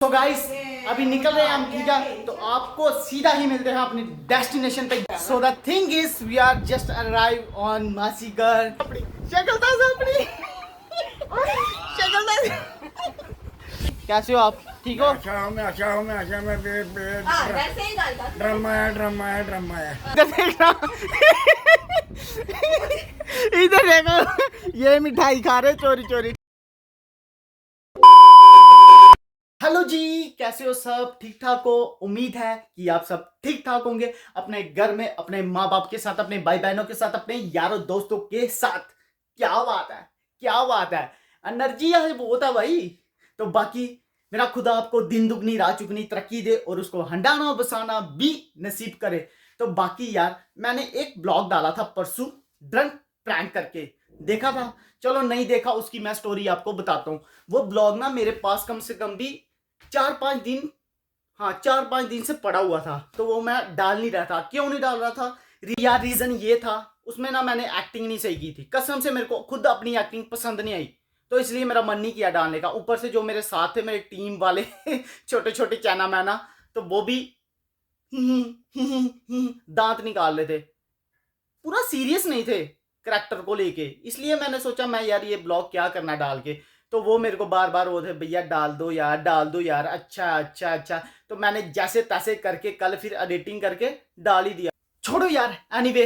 तो गाइस अभी निकल रहे हैं हम, ठीक है। तो आपको सीधा ही मिलते हैं अपनी डेस्टिनेशन पे। So the thing is we are just arrive on Masigarh. शक्लता से अपनी शक्लता से कैसे हो आप? ठीक हो? अच्छा मैं ड्रामा है इधर देखो, ये मिठाई खा रहे चोरी चोरी। हेलो जी, कैसे हो सब? ठीक ठाक हो? उम्मीद है कि आप सब ठीक ठाक होंगे, अपने घर में, अपने माँ बाप के साथ, अपने भाई बहनों के साथ, अपने यारों दोस्तों के साथ। क्या बात है, क्या बात है, एनर्जी है बहुत है भाई। तो बाकी मेरा खुदा आपको दिन दुगनी रात चुगनी तरक्की दे और उसको हंडाना बसाना भी नसीब करे। तो बाकी यार, मैंने एक ब्लॉग डाला था परसों ड्रंक प्रैंक करके, देखा था? चलो नहीं देखा उसकी मैं स्टोरी आपको बताता हूँ। वो ब्लॉग ना मेरे पास कम से कम भी 4-5 दिन, हाँ 4-5 दिन से पड़ा हुआ था, तो वो मैं डाल नहीं रहा था। क्यों नहीं डाल रहा था? यार रीजन ये था, उसमें ना मैंने एक्टिंग नहीं सही की थी। कसम से मेरे को खुद अपनी एक्टिंग पसंद नहीं आई, तो इसलिए मेरा मन नहीं किया डालने का। ऊपर से जो मेरे साथ थे मेरे टीम वाले छोटे छोटे चैना मैना, तो वो भी दांत निकाल रहे थे, पूरा सीरियस नहीं थे करैक्टर को लेके। इसलिए मैंने सोचा मैं यार ये ब्लॉग क्या करना डाल के। तो वो मेरे को बार बार वो थे, भैया डाल दो यार, डाल दो यार, अच्छा अच्छा अच्छा। तो मैंने जैसे तैसे करके कल फिर एडिटिंग करके डाल ही दिया। छोड़ो यार, एनीवे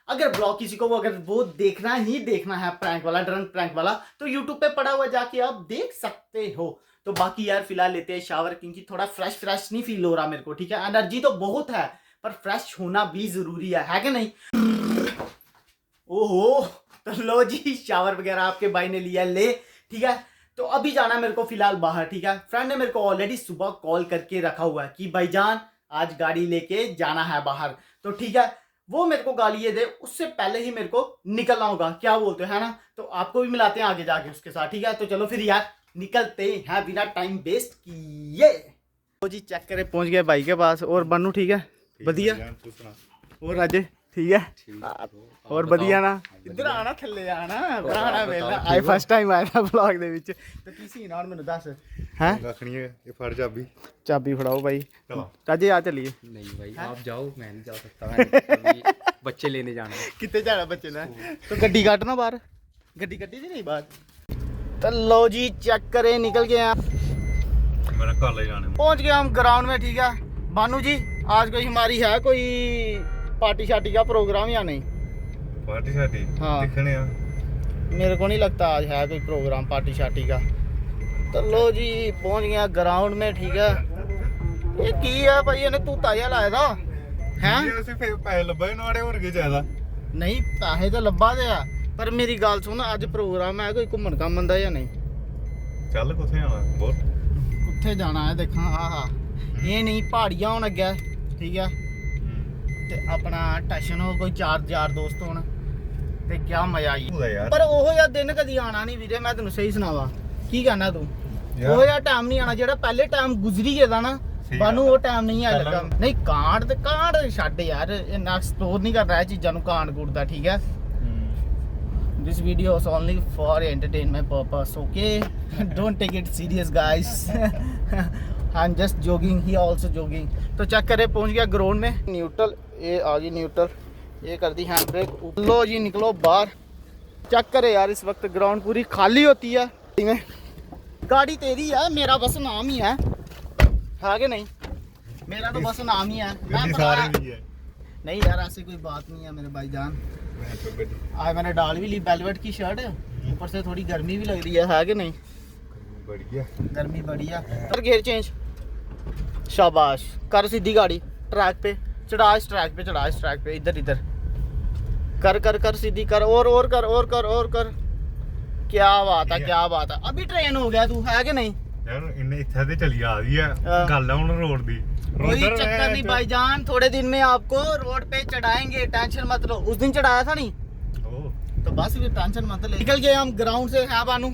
अगर ब्लॉग किसी को अगर वो देखना ही देखना है प्रैंक वाला, ड्रंक प्रैंक वाला, तो यूट्यूब पे पड़ा हुआ जाके आप देख सकते हो। तो बाकी यार फिलहाल लेते हैं शावर, क्योंकि थोड़ा फ्रेश फ्रेश नहीं फील हो रहा मेरे को, ठीक है। एनर्जी तो बहुत है पर फ्रेश होना भी जरूरी है कि नहीं? ओहो, तो लो जी शावर वगैरह आपके भाई ने लिया ले, ठीक है। तो अभी जाना मेरे को फिलहाल बाहर, ठीक है। फ्रेंड ने मेरे को ऑलरेडी सुबह कॉल करके रखा हुआ है कि भाईजान आज गाड़ी लेके जाना है बाहर, तो ठीक है। वो मेरे को गाली ये दे उससे पहले ही मेरे को निकलना होगा, क्या बोलते हैं ना। तो आपको भी मिलाते हैं आगे जाके उसके साथ, ठीक है। तो चलो फिर यार निकलते हैं बिना टाइम वेस्ट किए। तो जी चेक करे पहुंच गए भाई के पास। और बनू ठीक है? बढ़िया। और राजे ठीक है? और बढ़िया ना? इधर आना, थल्ले आना, पुराना वेला आई फर्स्ट टाइम आया था व्लॉग ਦੇ ਵਿੱਚ। ਤੇ ਕੀ ਸੀ ਨਾਲ ਮੈਨੂੰ ਦੱਸ ਹੈ? रखनी है ये फड़ चाबी चाबी फड़ाओ भाई। राजे आ चलिए। नहीं भाई आप जाओ, मैं नहीं जा सकता, मैं बच्चे लेने जाना है। कितने जाना बच्चे ने? तो गड्डी ਕੱਢ ना बाहर, गड्डी ਕੱਢੀ थी नहीं बाहर। तो लो जी चेक करें, निकल गए हैं, मेरा घर ले जाने पहुंच गए हम ग्राउंड में, ठीक है। बानू जी आज कोई हमारी है कोई पार्टी शार्टी का प्रोग्राम या नहीं? पार्टी शार्टी हाँ। दिखने आ मेरे को नहीं लगता आज है कोई प्रोग्राम पार्टी शार्टी का। तो लो जी पहुंच गया ग्राउंड में, ठीक है। ये की है भाई, इन्हें तू ताजा लाया था हैं? ਅਸੀਂ ਫੇ ਪੈਸੇ ਲੱਭੇ ਨਵਾੜੇ ਹੋਰ ਕੀ ਜ਼ਿਆਦਾ नहीं पैसे तो लब्भा दे आ, पर मेरी गल सुन, अज प्रोग्राम है कोई घूमन घामन दा या नहीं? ਚੱਲ ਕਿੱਥੇ ਆਣਾ ਬਹੁਤ कुत्थे जाना है देखा? हाँ ये नहीं पहाड़ियां होन अगे, ठीक है। ते अपना टशन हो कोई 4 यार दोस्त होन ते क्या मजा आई। यार पर ओहो यार दिन कदी आना नहीं वीरे, मैं तेन सही सुनावा की कहना तू। ओहो यार टाइम नहीं आना जेड़ा पहले टाइम गुजरी गेदा ना बानू, वो टाइम नहीं आया लगा। नहीं कांड ते कांड छड्ड यार, इन्ना एक्सप्लोर नहीं कर रहा है चीज़ां नू कांड कूड़ दा, ठीक है। This video is only for entertainment purpose, okay? Don't take it serious guys. I'm just joking, he also joking. तो चेक करे पहुंच गया ग्राउंड में, न्यूट्रल ये आ गई, न्यूट्रल ये कर दी हैंड ब्रेक। लो जी निकलो बाहर। चेक करे यार इस वक्त ग्राउंड पूरी खाली होती है में। गाड़ी तेरी है, मेरा बस नाम ही है कि नहीं? मेरा तो बस नाम ही है, मैं सारी भी है नहीं यार ऐसी कोई बात नहीं है मेरे भाईजान। आज मैंने डाल भी ली वेलवेट की शर्ट, ऊपर से थोड़ी गर्मी भी लग रही है कि नहीं? बढ़िया गर्मी बढ़िया। कर गियर चेंज, शाबाश। कर सीधी गाड़ी ट्रैक पे चढ़ा, इस ट्रैक पे चढ़ा, इस ट्रैक पे, इधर इधर कर कर कर सीधी कर, और कर और कर और कर। क्या बात है, क्या बात है। अभी ट्रेन हो गया तू, है कि नहीं? यार इन्ने इत्थे ते चली आ रही है गल है हुन रोड दी। कोई चक्कर नहीं भाईजान, थोड़े दिन में आपको रोड पे चढ़ाएंगे, टेंशन मत लो। उस दिन चढ़ाया था नहीं तो बस फिर टेंशन मत ले। निकल गए हम ग्राउंड से, है बानू,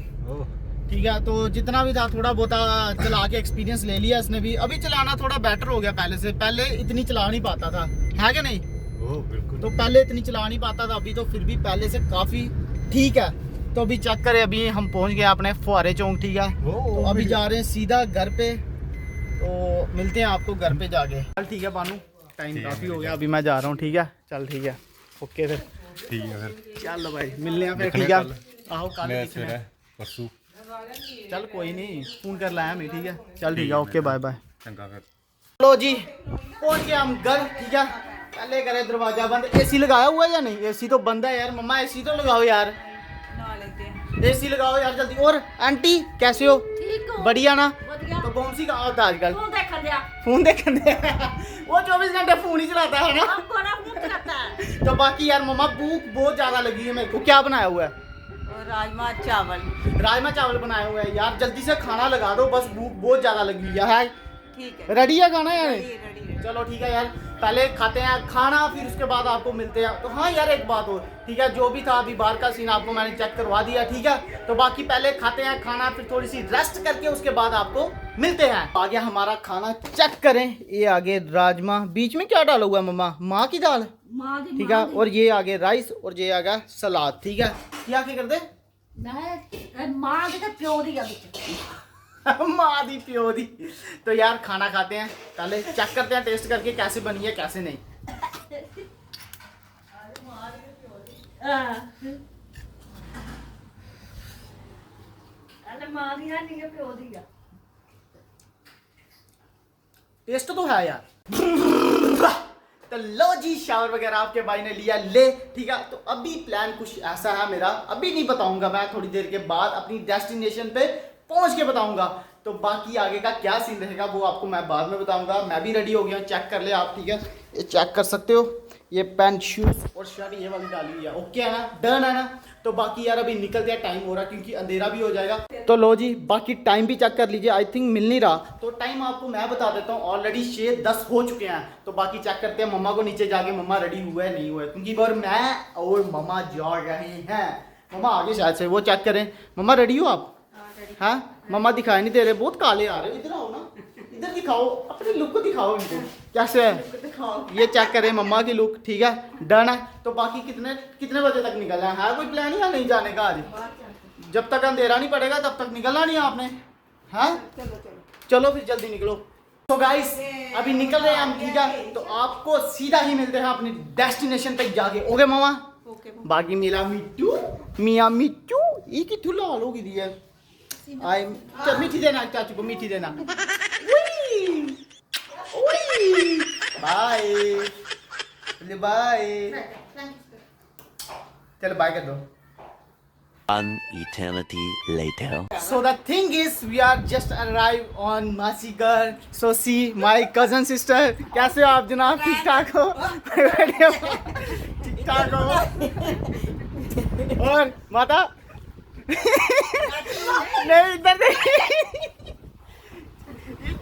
ठीक है। तो जितना भी था थोड़ा बहुत चला के एक्सपीरियंस ले लिया इसने भी। अभी चलाना थोड़ा बेटर हो गया पहले से, पहले इतनी चला नहीं पाता था, है कि नहीं? बिल्कुल। तो पहले इतनी चला नहीं पाता था, अभी तो फिर भी पहले से काफी ठीक है। तो अभी चेक करें, अभी हम पहुंच गए अपने फुहारे चौक, ठीक है। तो अभी जा रहे हैं सीधा घर पे, तो मिलते हैं आपको घर पे जाके। चल ठीक है बानू, टाइम काफ़ी हो गया, अभी मैं जा रहा हूँ। ठीक है चल ठीक है, ओके फिर ठीक है फिर चलो भाई मिलने हैं फिर। दिखने ठीक है कल। आहो कल मैं दिखने। सवेरे परसों चल कोई नहीं, फोन कर लाया मैं। ठीक है चल ठीक है, ओके बाय बाय। चंगा फिर। लो जी पहुंच गए हम घर। ठीक है पहले करे दरवाजा बंद। एसी लगाया हुआ है या नहीं? एसी तो बंद है यार। मम्मा एसी तो लगाओ यार, एसी लगाओ यार जल्दी। और आंटी कैसे हो? ठीक हो? बढ़िया ना? बढ़िया। तो कौन सी कहाँ होता है आजकल? फोन देखा दिया। फोन देखने वो 24 घंटे फोन ही चलाता है ना। आपको ना फोन करता है। तो बाकी यार मम्मा भूख बहुत ज्यादा लगी है मेरे को। क्या बनाया हुआ है? और राजमा चावल। राजमा चावल बनाए हुए हैं यार, जल्दी से खाना लगा दो, बस भूख बहुत ज्यादा लगी है। ठीक है। रेडी है खाना यार? रेडी है। चलो ठीक है यार, पहले खाते हैं खाना, फिर उसके बाद आपको मिलते हैं। तो हाँ यार एक बात और, ठीक है जो भी था अभी बाहर का सीन आपको मैंने चेक करवा दिया। ठीक है तो बाकी पहले खाते हैं खाना, फिर थोड़ी सी रेस्ट करके उसके बाद आपको मिलते हैं। आ गया हमारा खाना, चेक करें। ये आगे राजमा, बीच में क्या डाला हुआ है मम्मा? माँ की दाल। माँ दी, ठीक है माँ दी। और ये आगे राइस और ये आगे सलाद। ठीक है क्या कर दे मैं माँ दी तो प्यो दी बिच। माँ दी प्यो दी। तो यार खाना खाते हैं, पहले चेक करते हैं टेस्ट करके कैसे बनी है कैसे नहीं। अरे माँ दी है नहीं प्यो दी है। टेस्ट तो है यार। तो लो जी शावर वगैरह आपके भाई ने लिया ले। ठीक है तो अभी प्लान कुछ ऐसा है मेरा, अभी नहीं बताऊंगा मैं, थोड़ी देर के बाद अपनी डेस्टिनेशन पे पहुंच के बताऊंगा। तो बाकी आगे का क्या सीन रहेगा वो आपको मैं बाद में बताऊंगा। मैं भी रेडी हो गया, चेक कर ले आप। ठीक है ये चेक कर सकते हो, ये पैंट शूज और शर्ट ये वाली डाली हुई है। ओके है ना, डन है ना? तो बाकी यार अभी निकलते हैं, टाइम हो रहा है क्योंकि अंधेरा भी हो जाएगा। तो लो जी बाकी टाइम भी चेक कर लीजिए, आई थिंक मिल नहीं रहा तो टाइम आपको मैं बता देता हूँ। ऑलरेडी 6:10 हो चुके हैं। तो बाकी चेक करते हैं मम्मा को नीचे जाके, मम्मा रेडी हुआ है नहीं हुआ है, क्योंकि बार मैं और मम्मा जा रहे हैं। मम्मा आगे शायद से वो चेक करें। मम्मा रेडी हो आप? हाँ मम्मा दिखाई नहीं दे रहे, बहुत काले आ रहे हो। इधर आओ ना, इधर दिखाओ अपने लुक को, दिखाओ इनको कैसे है। ये चेक करें मम्मा की लुक। ठीक है डन है। तो बाकी कितने कितने बजे तक निकलना है? कोई प्लान या नहीं जाने का आज? जब तक अंधेरा नहीं पड़ेगा तब तक निकलना नहीं है आपने? हाँ चलो फिर जल्दी निकलो। तो गाइस अभी निकल रहे हैं हम। ठीक है तो आपको सीधा ही मिलते हैं अपनी डेस्टिनेशन तक जाके। ओके मामा? बाकी मिला मिट्टू, मियाँ मिट्टू ये की थुला लोगी दी है। आई चल मीठी देना चाचू को, मीठी देना। बाय बाय, चलो बाय कर दो। One eternity later. So the thing is, we are just arrived on Masigar. So see my cousin sister. कैसे हो आप जनाब? ठीक ठाक हो? ठीक ठाक हो? और माता नहीं इधर नहीं,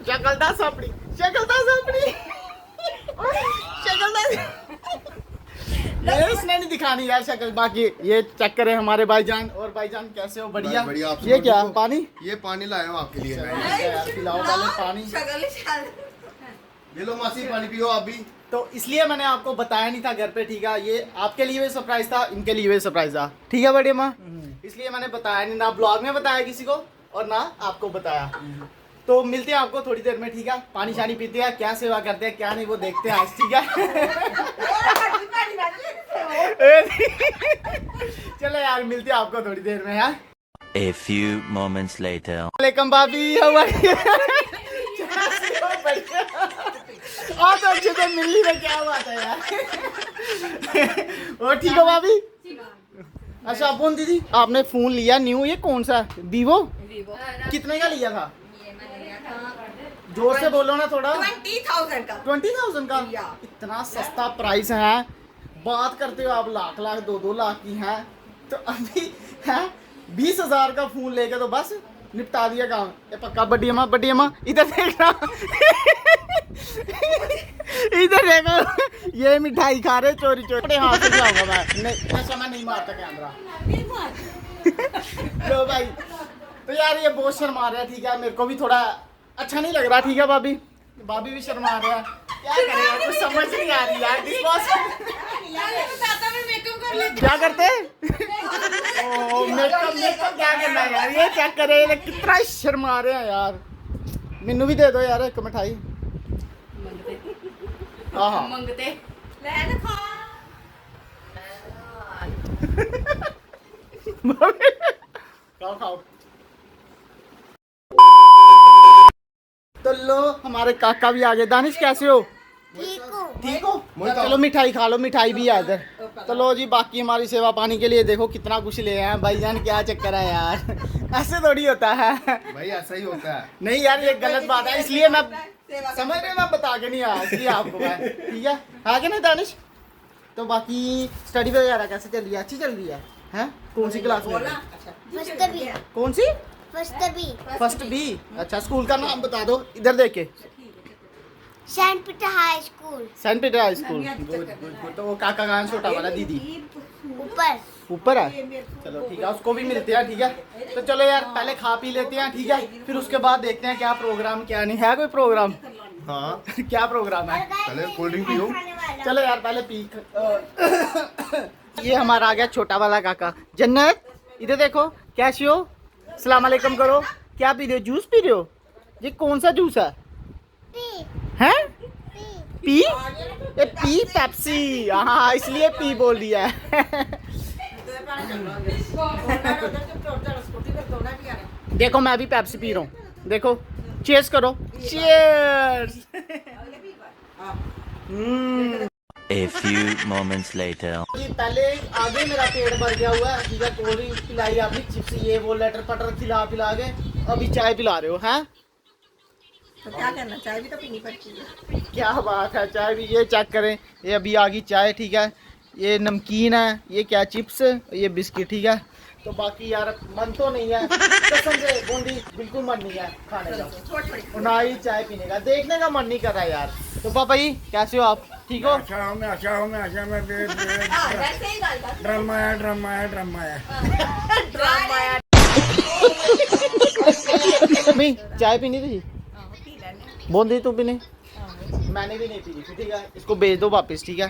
शक्लता सापड़ी, शक्लता सापड़ी, शक्लता ये इसने नहीं दिखानी यार शक्ल। बाकी ये चेक करें हमारे भाईजान। और भाईजान कैसे हो? बढ़िया। बढ़िया, आप ये सब क्या ठीक हो? पानी? ये पानी लाया हूँ आपके लिए मैं। यार पिलाओ पहले पानी। ले लो मासी पानी पियो आप भी। तो इसलिए मैंने आपको बताया नहीं था घर पे। ठीक है ये आपके लिए भी सरप्राइज था, इनके लिए भी सरप्राइज था। ठीक है बड़े माँ, इसलिए मैंने बताया नहीं, ना ब्लॉग में बताया किसी को और ना आपको बताया। तो मिलते हैं आपको थोड़ी देर में। ठीक है पानी शानी पीते हैं, क्या सेवा करते हैं क्या नहीं वो देखते हैं आज। ठीक है चलो यार मिलते हैं आपको थोड़ी देर में यार। A few moments later. वालेकुम भाभी, how are you? आप तो अच्छे से मिल नहीं रहे, क्या बात है यार। और ठीक हो भाभी? अच्छा कौन दीदी आपने फोन लिया न्यू, ये कौन सा? वीवो? कितने का लिया था? जोर से बोलो ना थोड़ा। 20,000 का। 20,000 का? इतना सस्ता प्राइस है। बात करते हो आप लाख लाख 2-2 लाख की हैं, तो अभी है 20,000 का फोन लेके तो बस निपटा दिया काम। ये पक्का बड्डी अम्मा इधर देखना। इधर देखो ये मिठाई खा रहे चोरी चोरी। अपने हाथ से खाऊंगा मैं, नहीं ऐसा मैं नहीं मारता कैमरा। लो भाई तो यार ये बहुत शर्मा रहा है। ठीक है मेरे को भी थोड़ा अच्छा नहीं लग रहा। ठीक है भाभी, भाभी भी शर्मा रहा है, क्या करें कुछ समझ नहीं आ रही यार। क्या करते? मेकअप क्या करना है यार, ये क्या करे, कितना शर्मा रहे हैं यार। ਮੈਨੂੰ ਵੀ ਦੇ ਦਿਓ ਯਾਰ ਇੱਕ ਮਠਾਈ ਆਹਾ ਮੰਗਤੇ ਲੈ ਤੇ ਖਾ खाओ खाओ। तो लो हमारे काका भी आ गए। दानिश कैसे हो? ठीक हो? चलो मिठाई खा लो, मिठाई भी है इधर। तो लो जी, बाकी हमारी सेवा पानी के लिए देखो कितना कुछ ले आए हैं भाईजान। क्या चक्कर है यार, ऐसे थोड़ी होता है। भाई ऐसा ही होता है। नहीं यार, ये गलत बात है, इसलिए मैं समझ रहे, मैं बता के नहीं आया इसलिए आपको मैं। ठीक है, आगे नहीं दानिश। तो बाकी स्टडी वगैरह कैसे चल रही है? अच्छी चल रही है? हैं? कौन सी क्लास में? कौन सी? First B. अच्छा, स्कूल का नाम बता दो इधर देख के। Saint Peter high school. Saint Peter high school. Good good good. तो वो काका का छोटा वाला दीदी ऊपर ऊपर है। चलो ठीक है, उसको भी मिलते हैं। ठीक है, तो चलो यार पहले खा पी लेते हैं। ठीक है, फिर उसके बाद देखते हैं क्या प्रोग्राम क्या नहीं है। कोई प्रोग्राम? हाँ, क्या प्रोग्राम है? पहले कोल्ड ड्रिंक पियो। चलो यार पहले पी। ये हमारा आ गया छोटा वाला काका। जन्नत इधर देखो, कैसी हो? सलाम अलैकुम करो। क्या पी रहे हो? जूस पी रहे हो? ये कौन सा जूस है? हैं? पी? ये पी पेप्सी। हाँ, इसलिए पी बोल दिया है। देखो मैं भी पेप्सी पी रहा हूँ। देखो, चीयर्स करो। Cheers. A few moments later. जी पहले आगे मेरा पेट भर गया हुआ है। ठीक है, कोल्ड ड्रिंक पिलाई, आपने चिप्स ये वो लेटर पटर खिला पिला के अभी चाय पिला रहे हो हैं? तो क्या करना, चाय भी तो पीनी पड़ती है। क्या बात है, चाय भी। ये चेक करें, ये अभी आ गई चाय। ठीक है, ये नमकीन है, ये क्या चिप्स, ये बिस्किट। ठीक है, तो बाकी यार मन तो नहीं है कसम से बूंदी, बिल्कुल मन नहीं है खाने का, ना ही चाय पीने का। देखने का मन नहीं कर रहा यार। तो पापा जी कैसे हो आप? ठीक हो? मम्मी चाय पीनी थी? बूंदी तू पीने? मैंने भी नहीं पी थी। ठीक है, इसको भेज दो वापस। ठीक है,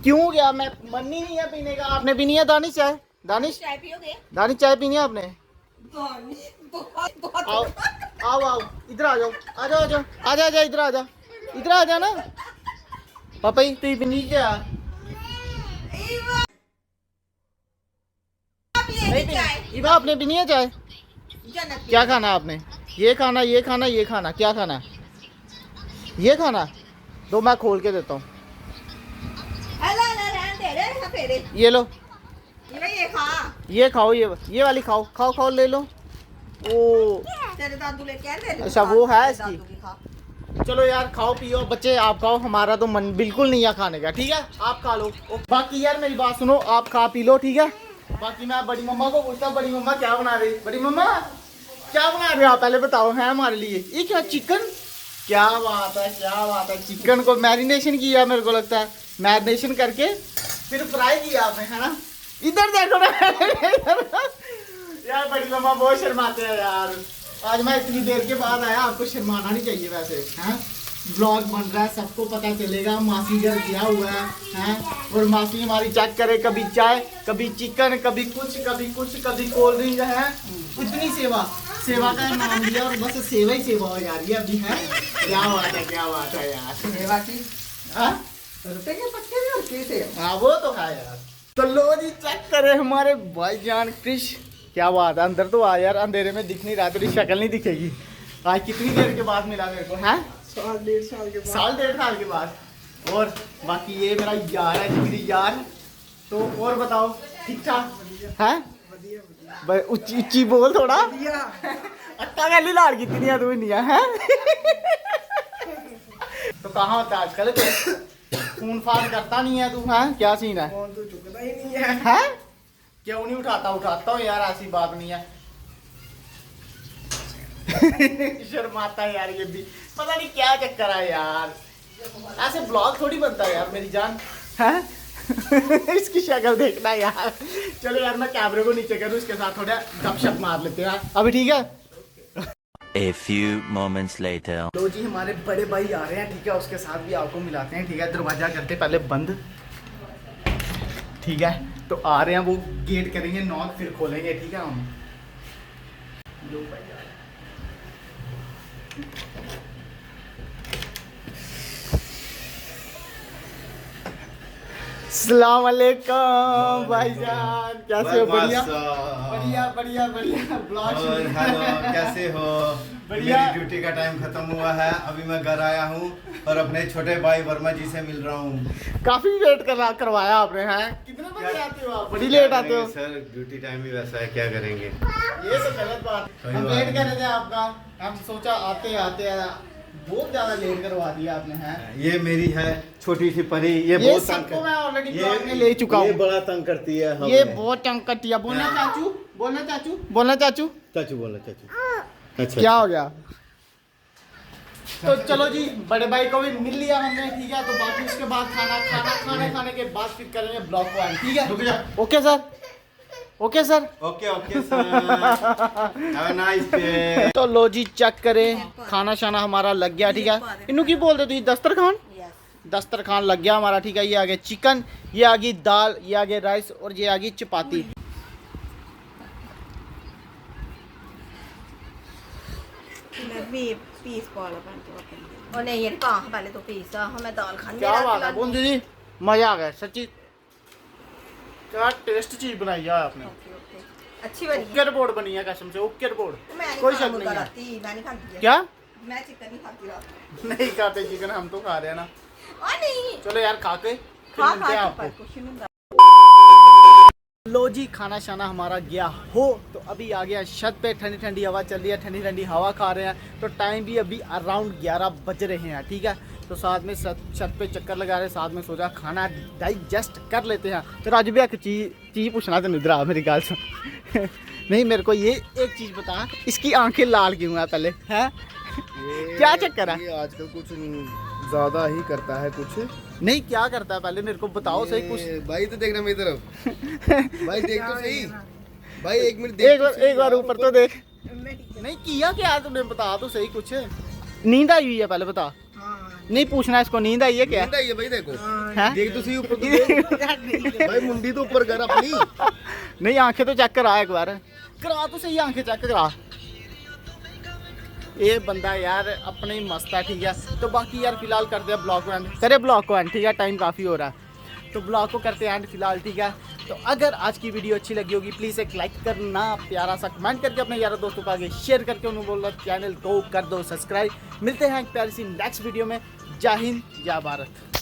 क्यों क्या? मैं मन ही नहीं है पीने का। आपने पीनी है दानिश चाय? दानिश चाय पियोगे? दानिश चाय पीनी है आपने? बहुत आओ आओ आओ, इधर आ जाओ, आ जाओ, आ जाओ, आ जा, जा, इधर आ जा, इधर आ जा ना। पापा जी तू पीनी क्या? नहीं पीनी। इबा आपने पीनी है चाय? क्या खाना है आपने? ये खाना, ये खाना, ये खाना, क्या खाना है? ये खाना दो, मैं खोल के देता हूँ। ये लो, ये खाओ, ये वाली खाओ, खाओ खाओ, ले लो। ओ तेरे दादू लेके आए थे। अच्छा, वो है इसकी। दादू की खा। चलो यार खाओ पियो बच्चे, आप खाओ, हमारा तो मन बिल्कुल नहीं है खाने का। ठीक है, आप खा लो। बाकी यार मेरी बात सुनो, आप खा पी लो। ठीक है, बाकी मैं बड़ी मम्मा को पूछता हूँ, बड़ी मम्मा क्या बना रही? बड़ी मम्मा क्या बना रहे हो आप? पहले बताओ है हमारे लिए। ये क्या चिकन? क्या बात है, क्या बात है। चिकन को मैरिनेशन किया, मेरे को लगता है मैरिनेशन करके फिर फ्राई किया आपने, है ना? इधर देखो ना। यार बड़ी मम्मा बहुत शर्माते हैं यार। आज मैं इतनी देर के बाद आया, आपको शर्माना नहीं चाहिए वैसे, हैं? ब्लॉग बन रहा है, सबको पता चलेगा मासी घर गया हुआ है, हैं? और मासी हमारी चेक करे, कभी चाय, कभी चिकन, कभी कुछ, कभी कुछ, कभी कोल्ड ड्रिंक है। इतनी सेवा, सेवा का नाम दिया और बस सेवा ही सेवा हो जा रही है अभी, है? क्या बात है, क्या बात है यार। सेवा की हाँ? रुपए के पक्के में और कैसे? हाँ वो तो है यार। तो लो जी चेक करे हमारे भाईजान क्रिश। क्या बात है, अंदर तो आ यार, अंधेरे में दिख नहीं रहा, तेरी शक्ल नहीं दिखेगी। आज कितनी देर के बाद मिला मेरे को, है? साल डेढ़ साल के बाद। और बाकी ये मेरा यार है, जिगरी यार। तो और बताओ, ठीक ठाक है? उच्ची उच्ची बोल थोड़ा। अट्टा गली लाड़ की नहीं तू नहीं है? तो कहाँ होता है आजकल? फोन फान करता नहीं है तू, है? क्या सीन है? फोन तो चुकता ही नहीं है। हैं? क्यों नहीं उठाता? उठाता हूँ यार, ऐसी बात नहीं है। शर्माता है यार ये भी, पता नहीं क्या चक्कर है यार। ऐसे ब्लॉग थोड़ी बनता है यार मेरी जान, है? इसकी शक्ल देखना यार। चलो यार मैं कैमरे को नीचे करूँ, इसके साथ थोड़ा गपशप मार लेते हैं। अभी ठीक है? A few moments later. लो जी हमारे बड़े भाई आ रहे हैं। ठीक है, उसके साथ भी आपको मिलाते हैं। ठीक है, दरवाजा करते पहले बंद। ठीक है, तो आ रहे हैं, वो गेट करेंगे नॉक, फिर खोलेंगे। ठीक है, हम लो भाई अस्सलाम वालेकुम भाईजान, कैसे हो? बढ़िया बढ़िया बढ़िया बढ़िया। ब्लॉग और हेलो, कैसे हो? बढ़िया। मेरी ड्यूटी का टाइम खत्म हुआ है, अभी मैं घर आया हूँ और अपने छोटे भाई वर्मा जी से मिल रहा हूँ। काफी वेट करवाया आपने, हैं? कितने बजे आते हो आप? बड़ी लेट आते हो सर, ड्यूटी टाइम ही वैसा है, क्या करेंगे। ये तो गलत बात। सही हम बात वेट है। कर रहे थे आपका, हम सोचा आते आते बहुत ज्यादा लेट करवा दिया आपने, हैं? ये मेरी है छोटी सी परी, ये ये बहुत सबको मैं ऑलरेडी ये- ब्लॉग में ले चुका ये हूँ। बड़ा तंग करती है हमें। ये बहुत तंग करती है। बोलना चाचू, बोलना चाचू, बोलना चाचू। चाचू बोला, चाचू। अच्छा, क्या हो गया? तो चलो जी, बड़े भाई को भी मिल लिया हमने, ठीक है। तो बाकी उसके बाद खाने के बाद फिर करेंगे ब्लॉग को एंड, ठीक है? रुक जा। Okay sir, okay sir. Okay okay sir, have a nice day. तो लो जी, चेक करें, खाना शाना हमारा लग गया, ठीक है। इन्हों की बोल दे तू, दस्तरखान दस्तरखान लग गया हमारा, ठीक है। ये आ गया चिकन, ये आ गई दाल, ये आ गया राइस और ये आ गई चपाती। पीस पाला और नहीं यार कहाँ पहले तो पीस हमें दाल खानी क्या बात है बूंदी जी, मजा आ गया सच्ची। क्या टेस्ट चीज बनाई है आपने, अच्छी बनी ओके रिपोर्ट बनी है कसम से, ओके रिपोर्ट, मैं कोई शक नहीं है। मैं नहीं खाती क्या मैं चिकन नहीं खाती रात नहीं खाते चिकन, हम तो खा रहे हैं ना। नहीं चलो यार, खा के फिर खा मिलते हैं खा आपको। कुछ नहीं लो जी, खाना शाना हमारा गया हो, तो अभी आ गया छत पे, ठंडी ठंडी हवा चल रही है, ठंडी ठंडी हवा खा रहे हैं। तो टाइम भी अभी अराउंड 11 बज रहे हैं, ठीक है। तो साथ में छत पे चक्कर लगा रहे हैं, साथ में सोचा खाना डाइजेस्ट कर लेते हैं। तो राजू भैया चीज़ पूछना था, इधर आ मेरी गाल सुन। नहीं, मेरे को ये एक चीज़ बता, इसकी आंखें लाल क्यों है पहले, हैं? क्या चक्कर है? ये आजकल कुछ ज्यादा ही करता है कुछ। नहीं, क्या करता है पहले मेरे को बताओ सही कुछ। भाई तो देखना मेरी तरफ। भाई देख तो सही। भाई एक मिनट देख एक बार ऊपर तो देख। नहीं किया क्या तुमने, बता तो सही कुछ। नींद आई हुई है पहले बता। नहीं पूछना इसको, नींद आई है क्या? नींद आई है भाई, देखो। हैं? देख तो सही ऊपर तो देख। भाई मुंडी तो ऊपर कर अपनी। नहीं, आंखें तो चेक करा एक बार, करा तो सही, आंखें चेक करा। ये बंदा यार अपने ही मस्त है, ठीक है। तो बाकी यार फिलहाल करते हैं ब्लॉग को एंड, करे ब्लॉग को एंड, ठीक है। टाइम काफ़ी हो रहा है, तो ब्लॉग को करते हैं एंड फिलहाल, ठीक है। तो अगर आज की वीडियो अच्छी लगी होगी, प्लीज़ एक लाइक करना, प्यारा सा कमेंट करके अपने यारों दोस्तों को आगे शेयर करके उन्हें बोलना चैनल को कर दो सब्सक्राइब। मिलते हैं एक प्यारी सी नेक्स्ट वीडियो में। जय हिंद, जय भारत।